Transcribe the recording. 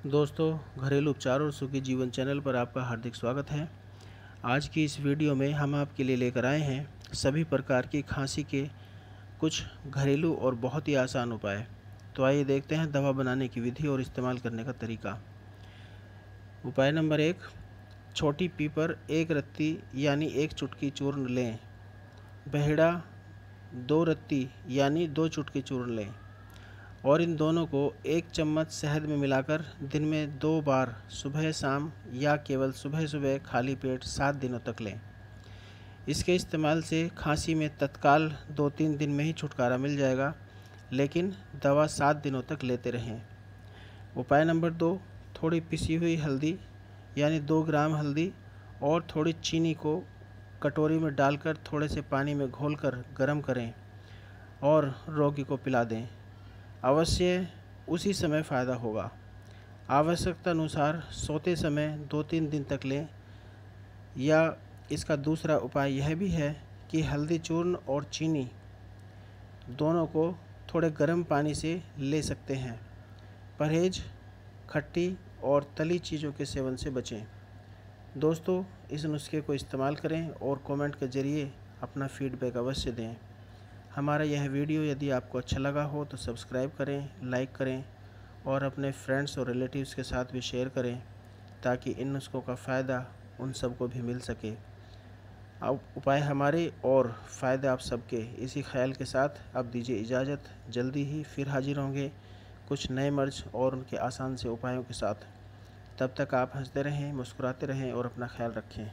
दोस्तों, घरेलू उपचार और सुखी जीवन चैनल पर आपका हार्दिक स्वागत है। आज की इस वीडियो में हम आपके लिए लेकर आए हैं सभी प्रकार की खांसी के कुछ घरेलू और बहुत ही आसान उपाय। तो आइए देखते हैं दवा बनाने की विधि और इस्तेमाल करने का तरीका। उपाय नंबर 1, छोटी पीपर 1 रत्ती यानी 1 चुटकी चूर्ण लें। बहेड़ा 2 रत्ती यानी 2 चुटकी चूर्ण लें और इन दोनों को 1 चम्मच शहद में मिलाकर दिन में 2 बार सुबह शाम या केवल सुबह सुबह खाली पेट 7 दिनों तक लें। इसके इस्तेमाल से खांसी में तत्काल 2-3 दिन में ही छुटकारा मिल जाएगा, लेकिन दवा 7 दिनों तक लेते रहें। उपाय नंबर 2, थोड़ी पिसी हुई हल्दी यानी 2 ग्राम हल्दी और थोड़ी चीनी को कटोरी में डालकर थोड़े से पानी में घोलकर गर्म करें और रोगी को पिला दें। अवश्य उसी समय फ़ायदा होगा। आवश्यकता अनुसार सोते समय 2-3 दिन तक लें। या इसका दूसरा उपाय यह भी है कि हल्दी चूर्ण और चीनी दोनों को थोड़े गर्म पानी से ले सकते हैं। परहेज खट्टी और तली चीज़ों के सेवन से बचें। दोस्तों, इस नुस्खे को इस्तेमाल करें और कमेंट के ज़रिए अपना फीडबैक अवश्य दें। हमारा यह वीडियो यदि आपको अच्छा लगा हो तो सब्सक्राइब करें, लाइक करें और अपने फ्रेंड्स और रिलेटिव्स के साथ भी शेयर करें, ताकि इन नुस्खों का फ़ायदा उन सबको भी मिल सके। अब उपाय हमारे और फ़ायदे आप सबके, इसी ख्याल के साथ अब दीजिए इजाज़त। जल्दी ही फिर हाजिर होंगे कुछ नए मर्ज और उनके आसान से उपायों के साथ। तब तक आप हंसते रहें, मुस्कुराते रहें और अपना ख्याल रखें।